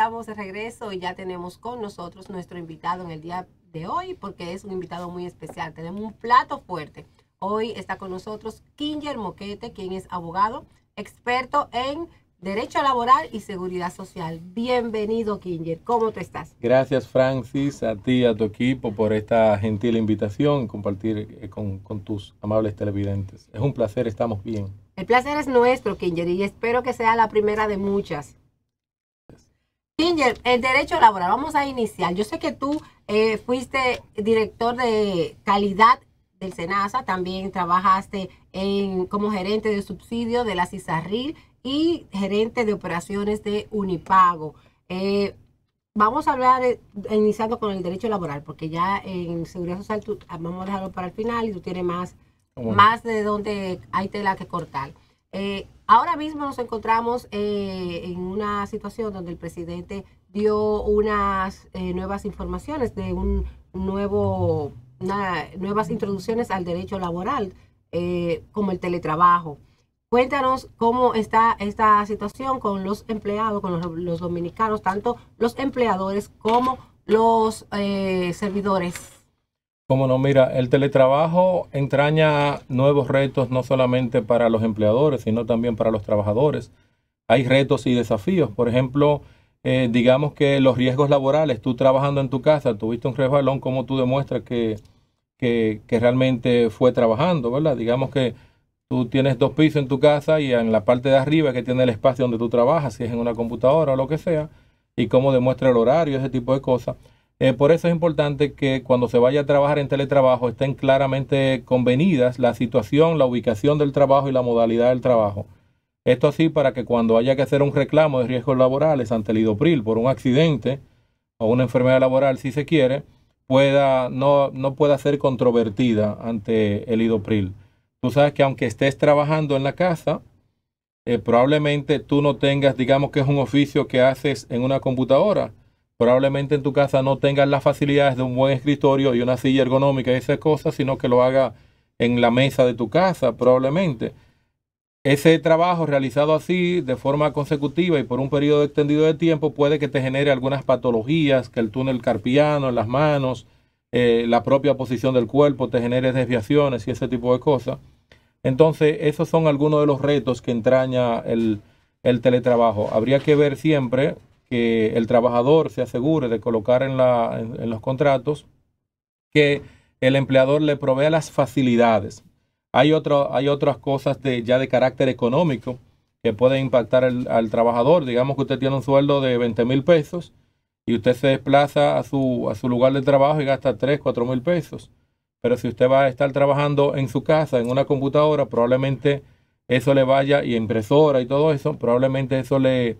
estamos de regreso y ya tenemos con nosotros nuestro invitado en el día de hoy, porque es un invitado muy especial. Tenemos un plato fuerte. Hoy está con nosotros Kinger Moquete, quien es abogado, experto en Derecho Laboral y Seguridad Social. Bienvenido, Kinger. ¿Cómo tú estás? Gracias, Francis, a ti y a tu equipo por esta gentil invitación, compartir con tus amables televidentes. Es un placer, estamos bien. El placer es nuestro, Kinger, y espero que sea la primera de muchas. Kinger, el derecho laboral, vamos a iniciar. Yo sé que tú fuiste director de calidad del SENASA, también trabajaste como gerente de subsidio de la CISARRIL y gerente de operaciones de Unipago. Vamos a hablar, iniciando con el derecho laboral, porque ya en Seguridad Social vamos a dejarlo para el final y tú tienes más de donde hay tela que cortar. Ahora mismo nos encontramos en una situación donde el presidente dio unas nuevas informaciones de nuevas introducciones al derecho laboral, como el teletrabajo. Cuéntanos cómo está esta situación con los empleados, con los dominicanos, tanto los empleadores como los servidores. Cómo no, mira, el teletrabajo entraña nuevos retos no solamente para los empleadores, sino también para los trabajadores. Hay retos y desafíos. Por ejemplo, digamos que los riesgos laborales, tú trabajando en tu casa, tuviste un resbalón, ¿cómo tú demuestras que realmente fue trabajando, ¿verdad? Digamos que tú tienes 2 pisos en tu casa y en la parte de arriba que tiene el espacio donde tú trabajas, si es en una computadora o lo que sea, y cómo demuestra el horario, ese tipo de cosas. Por eso es importante que cuando se vaya a trabajar en teletrabajo estén claramente convenidas la situación, la ubicación del trabajo y la modalidad del trabajo. Esto así para que cuando haya que hacer un reclamo de riesgos laborales ante el IDOPRIL por un accidente o una enfermedad laboral, si se quiere, no pueda ser controvertida ante el IDOPRIL. Tú sabes que aunque estés trabajando en la casa, probablemente tú no tengas, digamos que es un oficio que haces en una computadora. Probablemente en tu casa no tengas las facilidades de un buen escritorio y una silla ergonómica y esas cosas, sino que lo haga en la mesa de tu casa, probablemente. Ese trabajo realizado así, de forma consecutiva y por un periodo extendido de tiempo, puede que te genere algunas patologías, que el túnel carpiano en las manos, la propia posición del cuerpo te genere desviaciones y ese tipo de cosas. Entonces, esos son algunos de los retos que entraña el teletrabajo. Habría que ver siempre que el trabajador se asegure de colocar en los contratos que el empleador le provea las facilidades. Hay otras cosas ya de carácter económico que pueden impactar al trabajador. Digamos que usted tiene un sueldo de 20,000 pesos y usted se desplaza a su lugar de trabajo y gasta 3, 4,000 pesos. Pero si usted va a estar trabajando en su casa, en una computadora, probablemente eso le vaya, y impresora y todo eso, probablemente eso le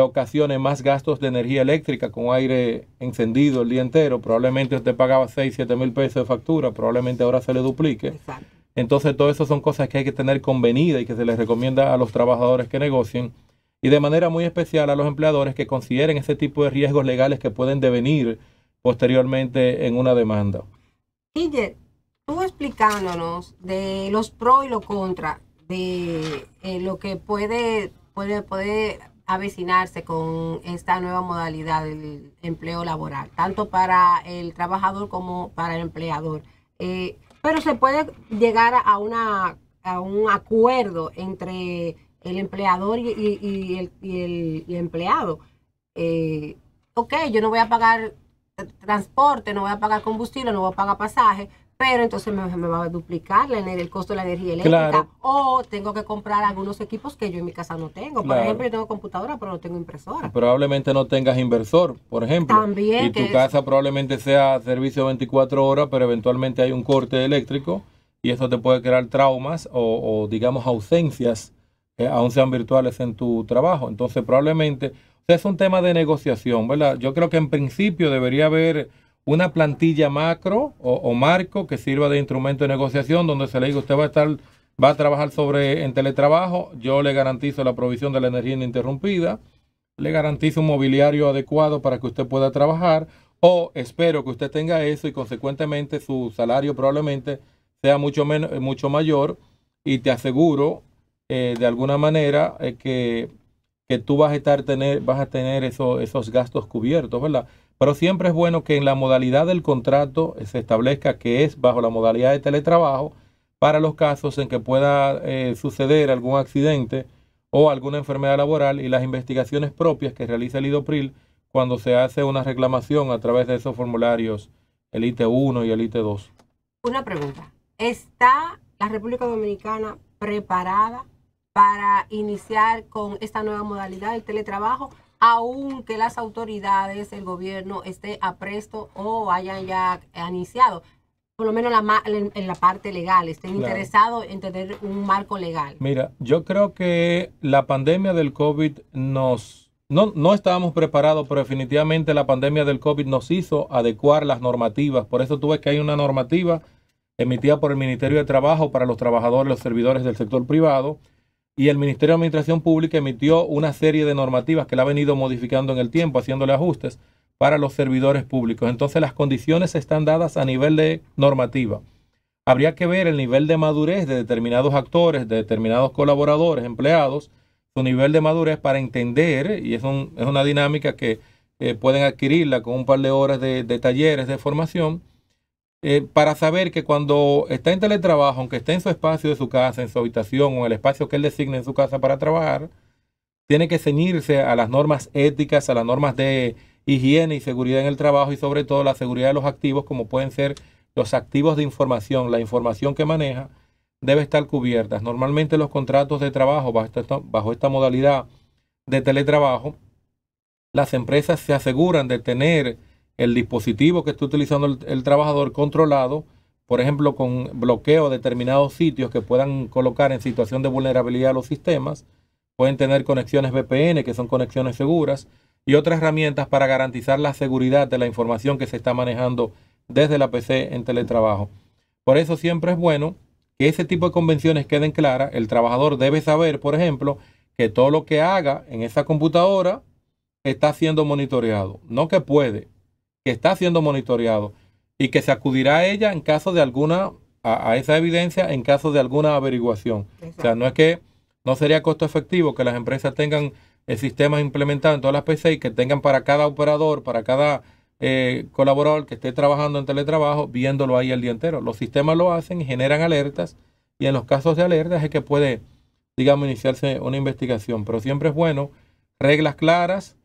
ocasione más gastos de energía eléctrica con aire encendido el día entero. Probablemente usted pagaba 6, 7,000 pesos de factura, probablemente ahora se le duplique. Exacto. Entonces, todo eso son cosas que hay que tener convenida y que se les recomienda a los trabajadores que negocien, y de manera muy especial a los empleadores que consideren ese tipo de riesgos legales que pueden devenir posteriormente en una demanda. Kinger, tú explicándonos de los pros y los contras de lo que puede avecinarse con esta nueva modalidad del empleo laboral, tanto para el trabajador como para el empleador. Pero se puede llegar a un acuerdo entre el empleador y el empleado. Ok, yo no voy a pagar transporte, no voy a pagar combustible, no voy a pagar pasaje, pero entonces me va a duplicar el costo de la energía eléctrica. Claro. O tengo que comprar algunos equipos que yo en mi casa no tengo. Por Claro. ejemplo, yo tengo computadora, pero no tengo impresora. Probablemente no tengas inversor, por ejemplo. También. Y tu casa probablemente sea servicio 24 horas, pero eventualmente hay un corte eléctrico y eso te puede crear traumas o digamos, ausencias, aun sean virtuales en tu trabajo. Entonces, probablemente, es un tema de negociación, ¿verdad? Yo creo que en principio debería haber una plantilla macro o marco que sirva de instrumento de negociación, donde se le diga, usted va a trabajar en teletrabajo, yo le garantizo la provisión de la energía ininterrumpida, le garantizo un mobiliario adecuado para que usted pueda trabajar, o espero que usted tenga eso y consecuentemente su salario probablemente sea mucho mayor, y te aseguro de alguna manera que que tú vas a tener esos gastos cubiertos, ¿verdad? Pero siempre es bueno que en la modalidad del contrato se establezca que es bajo la modalidad de teletrabajo para los casos en que pueda suceder algún accidente o alguna enfermedad laboral, y las investigaciones propias que realiza el IDOPRIL cuando se hace una reclamación a través de esos formularios, el IT1 y el IT2. Una pregunta. ¿Está la República Dominicana preparada para iniciar con esta nueva modalidad del teletrabajo, aunque las autoridades, el gobierno esté apresto o hayan ya iniciado? Por lo menos en la parte legal, estén interesados en tener un marco legal. Mira, yo creo que la pandemia del COVID no estábamos preparados, pero definitivamente la pandemia del COVID nos hizo adecuar las normativas. Por eso tú ves que hay una normativa emitida por el Ministerio de Trabajo para los trabajadores, los servidores del sector privado, y el Ministerio de Administración Pública emitió una serie de normativas que la ha venido modificando en el tiempo, haciéndole ajustes para los servidores públicos. Entonces las condiciones están dadas a nivel de normativa. Habría que ver el nivel de madurez de determinados actores, de determinados colaboradores, empleados, su nivel de madurez para entender, y es una dinámica que pueden adquirirla con un par de horas de talleres de formación, para saber que cuando está en teletrabajo, aunque esté en su espacio de su casa, en su habitación o en el espacio que él designe en su casa para trabajar, tiene que ceñirse a las normas éticas, a las normas de higiene y seguridad en el trabajo, y sobre todo la seguridad de los activos, como pueden ser los activos de información. La información que maneja debe estar cubierta. Normalmente los contratos de trabajo bajo esta modalidad de teletrabajo, las empresas se aseguran de tener el dispositivo que está utilizando el trabajador controlado, por ejemplo, con bloqueo de determinados sitios que puedan colocar en situación de vulnerabilidad a los sistemas. Pueden tener conexiones VPN, que son conexiones seguras, y otras herramientas para garantizar la seguridad de la información que se está manejando desde la PC en teletrabajo. Por eso siempre es bueno que ese tipo de convenciones queden claras. El trabajador debe saber, por ejemplo, que todo lo que haga en esa computadora está siendo monitoreado. No que puede, que está siendo monitoreado, y que se acudirá a ella en caso de a esa evidencia en caso de alguna averiguación. Exacto. O sea, no es que no sería costo efectivo que las empresas tengan el sistema implementado en todas las PC y que tengan para cada operador, para cada colaborador que esté trabajando en teletrabajo, viéndolo ahí el día entero. Los sistemas lo hacen y generan alertas, y en los casos de alertas es que puede, digamos, iniciarse una investigación. Pero siempre es bueno reglas claras,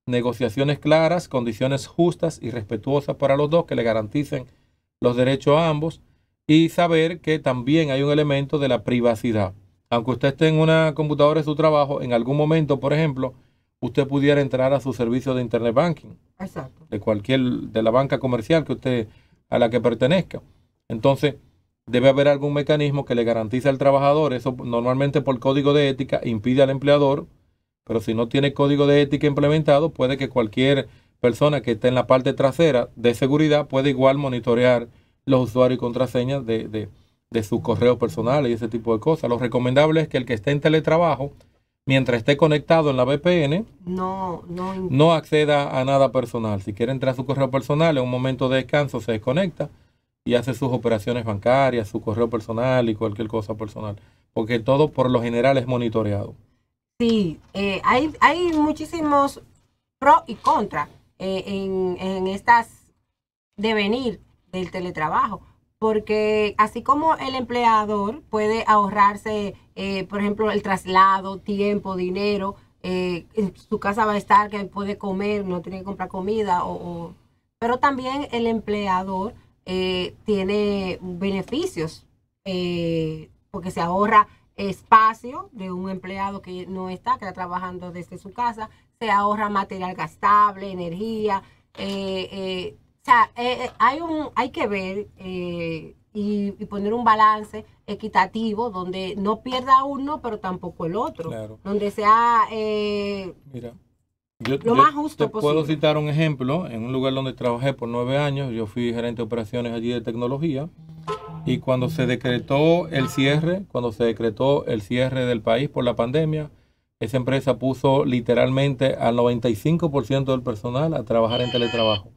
negociaciones claras, condiciones justas y respetuosas para los dos que le garanticen los derechos a ambos, y saber que también hay un elemento de la privacidad. Aunque usted esté en una computadora de su trabajo, en algún momento, por ejemplo, usted pudiera entrar a su servicio de Internet Banking. Exacto. De la banca comercial a la que pertenezca. Entonces, debe haber algún mecanismo que le garantice al trabajador. Eso normalmente por código de ética impide al empleador, pero si no tiene código de ética implementado, puede que cualquier persona que esté en la parte trasera de seguridad pueda igual monitorear los usuarios y contraseñas de sus correos personales y ese tipo de cosas. Lo recomendable es que el que esté en teletrabajo, mientras esté conectado en la VPN, no acceda a nada personal. Si quiere entrar a su correo personal, en un momento de descanso se desconecta y hace sus operaciones bancarias, su correo personal y cualquier cosa personal, porque todo por lo general es monitoreado. Sí, hay muchísimos pro y contra en estas devenir del teletrabajo, porque así como el empleador puede ahorrarse, por ejemplo, el traslado, tiempo, dinero, en su casa va a estar, que puede comer, no tiene que comprar comida, pero también el empleador tiene beneficios, porque se ahorra espacio de un empleado que no está trabajando desde su casa, se ahorra material gastable, energía, o sea, hay que ver y poner un balance equitativo donde no pierda uno, pero tampoco el otro. Claro. Donde sea Mira, lo más justo posible. Puedo citar un ejemplo. En un lugar donde trabajé por 9 años, yo fui gerente de operaciones allí de tecnología, y cuando se decretó el cierre del país por la pandemia, esa empresa puso literalmente al 95% del personal a trabajar en teletrabajo.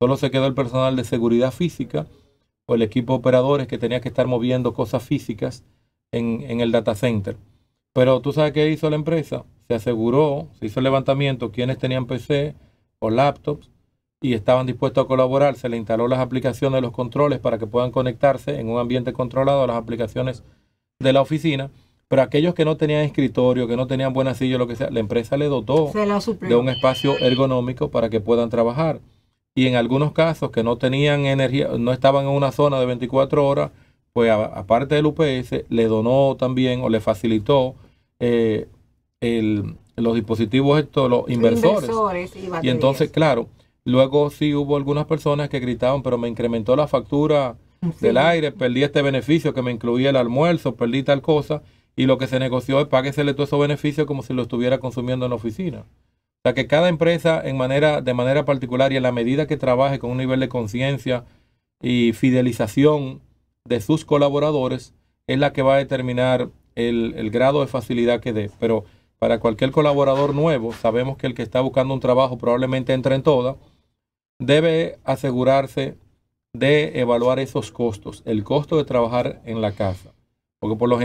Solo se quedó el personal de seguridad física o el equipo de operadores que tenía que estar moviendo cosas físicas en el data center. Pero tú sabes qué hizo la empresa. se aseguró, se hizo el levantamiento, quienes tenían PC o laptops y estaban dispuestos a colaborar, se le instaló las aplicaciones de los controles para que puedan conectarse en un ambiente controlado a las aplicaciones de la oficina. Pero aquellos que no tenían escritorio, que no tenían buena silla, lo que sea, la empresa le dotó de un espacio ergonómico para que puedan trabajar. Y en algunos casos que no tenían energía, no estaban en una zona de 24 horas, pues aparte del UPS, le donó también o le facilitó los dispositivos estos, los inversores. Y entonces, claro, luego sí hubo algunas personas que gritaban, pero me incrementó la factura del aire, perdí este beneficio que me incluía el almuerzo, perdí tal cosa. Y lo que se negoció es páguesele todos esos beneficios como si lo estuviera consumiendo en la oficina. O sea que cada empresa de manera particular y en la medida que trabaje con un nivel de conciencia y fidelización de sus colaboradores es la que va a determinar el grado de facilidad que dé. Pero para cualquier colaborador nuevo, sabemos que el que está buscando un trabajo probablemente entre en todas, debe asegurarse de evaluar esos costos, el costo de trabajar en la casa. Porque por lo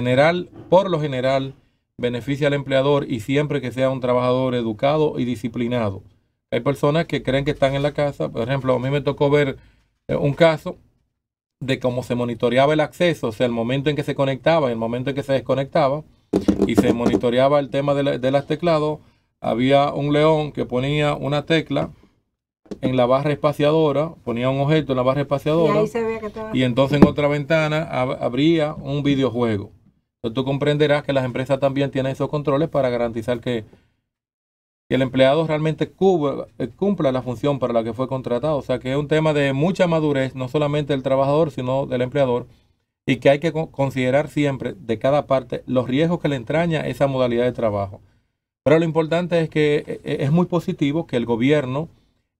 general, beneficia al empleador y siempre que sea un trabajador educado y disciplinado. Hay personas que creen que están en la casa. Por ejemplo, a mí me tocó ver un caso de cómo se monitoreaba el acceso, o sea, el momento en que se conectaba y el momento en que se desconectaba, y se monitoreaba el tema de las teclados. Había un león que ponía una tecla en la barra espaciadora, ponía un objeto en la barra espaciadora, y ahí se veía que estaba... y entonces en otra ventana abría un videojuego. Entonces tú comprenderás que las empresas también tienen esos controles para garantizar que el empleado realmente cumpla la función para la que fue contratado. O sea que es un tema de mucha madurez, no solamente del trabajador, sino del empleador, y que hay que considerar siempre de cada parte los riesgos que le entraña esa modalidad de trabajo. Pero lo importante es que es muy positivo que el gobierno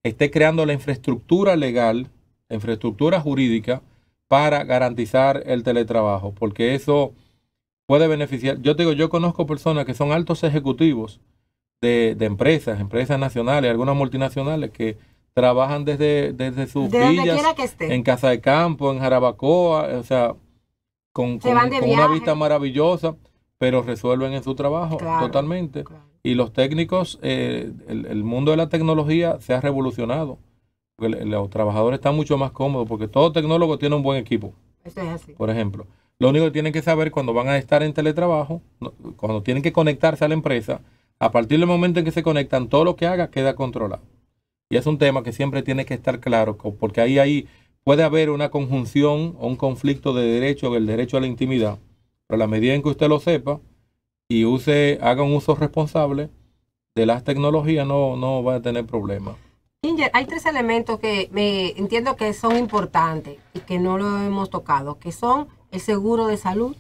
esté creando la infraestructura legal, la infraestructura jurídica para garantizar el teletrabajo, porque eso puede beneficiar. Yo te digo, yo conozco personas que son altos ejecutivos de empresas nacionales, algunas multinacionales que trabajan desde sus villas, en Casa de Campo, en Jarabacoa, o sea, con una vista maravillosa, pero resuelven en su trabajo totalmente. Claro. Y los técnicos, el mundo de la tecnología se ha revolucionado. Los trabajadores están mucho más cómodos porque todo tecnólogo tiene un buen equipo. Eso es así. Por ejemplo, lo único que tienen que saber cuando van a estar en teletrabajo, cuando tienen que conectarse a la empresa, a partir del momento en que se conectan, todo lo que haga queda controlado. Y es un tema que siempre tiene que estar claro, porque ahí puede haber una conjunción o un conflicto de derecho, el derecho a la intimidad. Pero a la medida en que usted lo sepa y haga un uso responsable de las tecnologías, no va a tener problemas. Ginger, hay 3 elementos que me entiendo que son importantes y que no lo hemos tocado, que son el seguro de salud,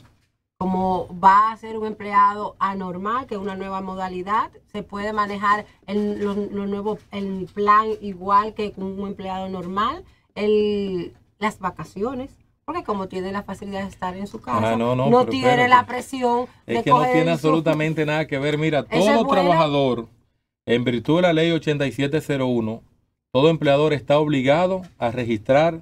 como va a ser un empleado anormal, que es una nueva modalidad, se puede manejar el plan igual que un empleado normal, las vacaciones, porque como tiene la facilidad de estar en su casa, no tiene la presión de que no tiene absolutamente nada que ver. Mira, todo trabajador, en virtud de la ley 8701, todo empleador está obligado a registrar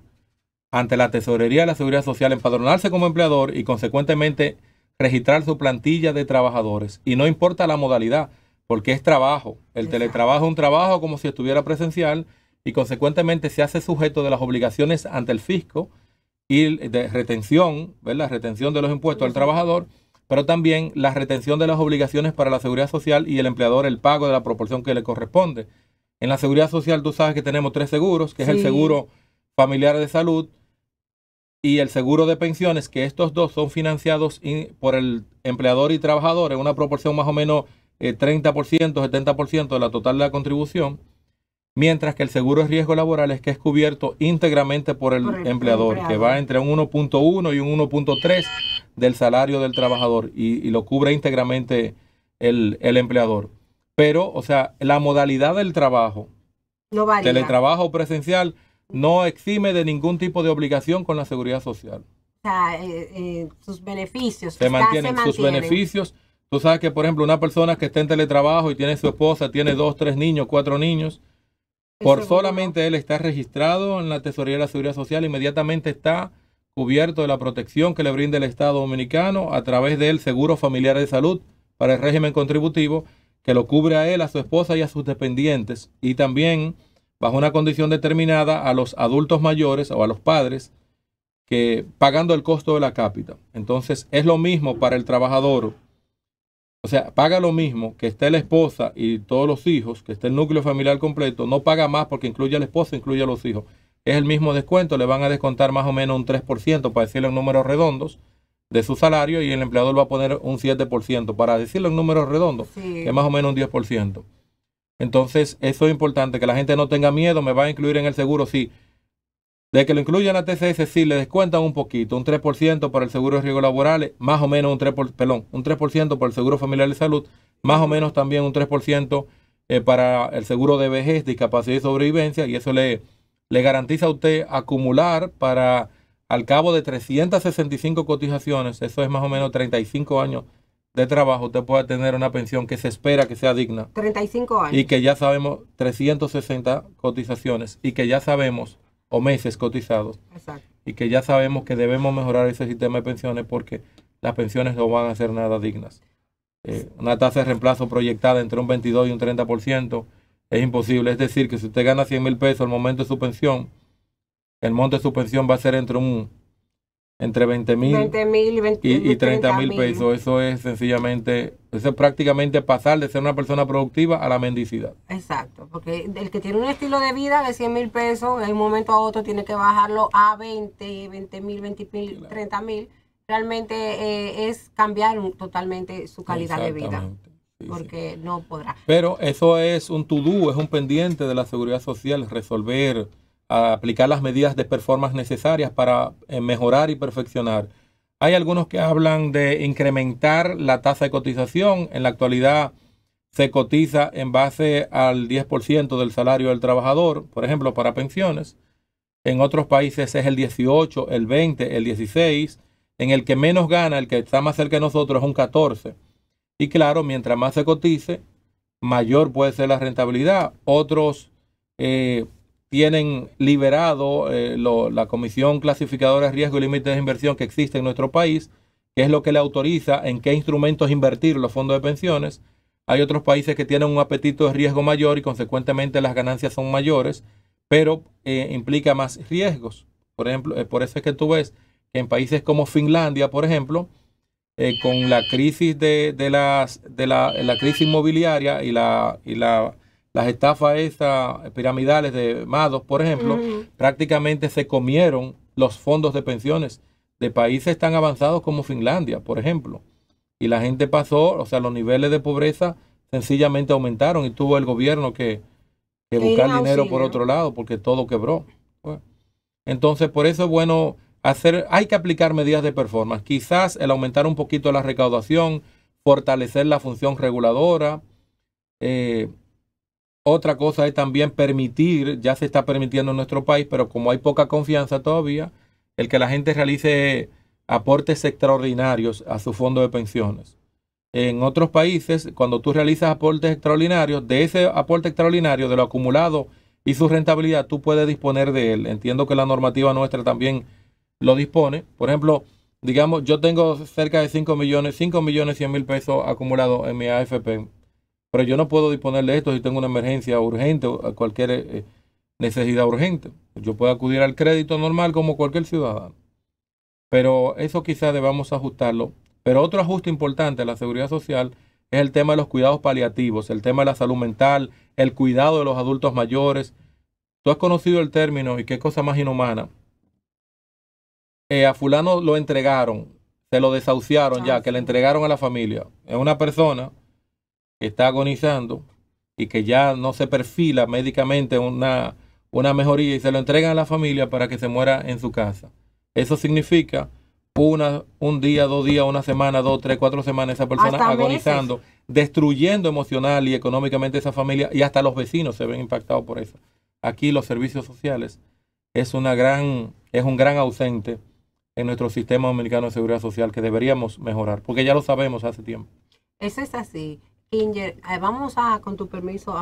ante la Tesorería de la Seguridad Social, empadronarse como empleador y consecuentemente registrar su plantilla de trabajadores. Y no importa la modalidad, porque es trabajo. El teletrabajo es un trabajo como si estuviera presencial y consecuentemente se hace sujeto de las obligaciones ante el fisco y de retención, ¿verdad? Retención de los impuestos al trabajador, pero también la retención de las obligaciones para la Seguridad Social y el empleador el pago de la proporción que le corresponde. En la Seguridad Social tú sabes que tenemos 3 seguros, que es el seguro familiar de salud y el seguro de pensiones, que estos dos son financiados por el empleador y trabajador en una proporción más o menos 30%, 70% de la total de la contribución, mientras que el seguro de riesgo laboral es que es cubierto íntegramente por el empleador, que va entre un 1.1 y un 1.3 del salario del trabajador y lo cubre íntegramente el empleador. Pero, o sea, la modalidad del trabajo, teletrabajo presencial, no exime de ningún tipo de obligación con la seguridad social. O sea, sus beneficios. Se mantienen sus beneficios. Tú sabes que, por ejemplo, una persona que está en teletrabajo y tiene su esposa, tiene 2, 3 niños, 4 niños, por solamente él estar registrado en la Tesorería de la Seguridad Social, inmediatamente está cubierto de la protección que le brinda el Estado Dominicano a través del Seguro Familiar de Salud para el régimen contributivo, que lo cubre a él, a su esposa y a sus dependientes, y también, bajo una condición determinada, a los adultos mayores o a los padres, que pagando el costo de la cápita. Entonces, es lo mismo para el trabajador. O sea, paga lo mismo que esté la esposa y todos los hijos, que esté el núcleo familiar completo, no paga más porque incluye a la esposa, incluye a los hijos. Es el mismo descuento, le van a descontar más o menos un 3%, para decirlo en números redondos, de su salario, y el empleador va a poner un 7%, para decirlo en números redondos, Sí. que es más o menos un 10%. Entonces, eso es importante, que la gente no tenga miedo, me va a incluir en el seguro, sí. De que lo incluyan la TCS, sí, le descuentan un poquito, un 3% para el seguro de riesgos laborales, más o menos un 3% para el seguro familiar de salud, más o menos también un 3% para el seguro de vejez, discapacidad y sobrevivencia, y eso le garantiza a usted acumular para, al cabo de 365 cotizaciones, eso es más o menos 35 años de trabajo, usted puede tener una pensión que se espera que sea digna. 35 años. Y que ya sabemos, 360 cotizaciones, y que ya sabemos, o meses cotizados. Exacto. Y que ya sabemos que debemos mejorar ese sistema de pensiones porque las pensiones no van a ser nada dignas. Una tasa de reemplazo proyectada entre un 22 y un 30% es imposible. Es decir, que si usted gana 100 mil pesos al momento de su pensión, el monto de su pensión va a ser entre 20 mil y 30 mil pesos. Eso es sencillamente, eso es prácticamente pasar de ser una persona productiva a la mendicidad. Exacto, porque el que tiene un estilo de vida de 100 mil pesos, de un momento a otro tiene que bajarlo a 20 mil, 30 mil. Realmente es cambiar totalmente su calidad de vida, sí, porque sí, no podrá. Pero eso es un to-do, es un pendiente de la seguridad social, resolver, aplicar las medidas de performance necesarias para mejorar y perfeccionar. Hay algunos que hablan de incrementar la tasa de cotización. En la actualidad se cotiza en base al 10% del salario del trabajador, por ejemplo, para pensiones. En otros países es el 18, el 20, el 16. En el que menos gana, el que está más cerca de nosotros, es un 14. Y claro, mientras más se cotice, mayor puede ser la rentabilidad. Otros tienen liberado la Comisión Clasificadora de Riesgo y Límites de Inversión que existe en nuestro país, que es lo que le autoriza en qué instrumentos invertir los fondos de pensiones. Hay otros países que tienen un apetito de riesgo mayor y consecuentemente las ganancias son mayores, pero implica más riesgos. Por ejemplo, por eso es que tú ves que en países como Finlandia, por ejemplo, con la crisis la crisis inmobiliaria y las estafas piramidales de Madoff, por ejemplo, prácticamente se comieron los fondos de pensiones de países tan avanzados como Finlandia, por ejemplo. Y la gente pasó, o sea, los niveles de pobreza sencillamente aumentaron y tuvo el gobierno que buscar dinero por otro lado porque todo quebró. Bueno, entonces, por eso es bueno hay que aplicar medidas de performance. Quizás el aumentar un poquito la recaudación, fortalecer la función reguladora. Otra cosa es también permitir, ya se está permitiendo en nuestro país, pero como hay poca confianza todavía, el que la gente realice aportes extraordinarios a su fondo de pensiones. En otros países, cuando tú realizas aportes extraordinarios, de ese aporte extraordinario, de lo acumulado y su rentabilidad, tú puedes disponer de él. Entiendo que la normativa nuestra también lo dispone. Por ejemplo, digamos, yo tengo cerca de 5 millones 100 mil pesos acumulados en mi AFP, pero yo no puedo disponer de esto si tengo una emergencia urgente o cualquier necesidad urgente. Yo puedo acudir al crédito normal como cualquier ciudadano. Pero eso quizás debamos ajustarlo. Pero otro ajuste importante a la seguridad social es el tema de los cuidados paliativos, el tema de la salud mental, el cuidado de los adultos mayores. Tú has conocido el término y qué cosa más inhumana. A fulano lo entregaron, se lo desahuciaron ya, que le entregaron a la familia. Es una persona que está agonizando y que ya no se perfila médicamente una mejoría y se lo entregan a la familia para que se muera en su casa. Eso significa un día, 2 días, 1 semana, 2, 3, 4 semanas esa persona hasta agonizando, meses, destruyendo emocional y económicamente esa familia, y hasta los vecinos se ven impactados por eso. Aquí los servicios sociales es un gran ausente en nuestro sistema dominicano de seguridad social que deberíamos mejorar, porque ya lo sabemos hace tiempo. Eso es así. Inger, con tu permiso,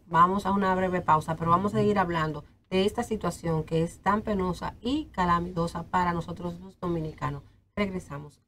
vamos a una breve pausa, pero vamos a seguir hablando de esta situación que es tan penosa y calamitosa para nosotros los dominicanos. Regresamos.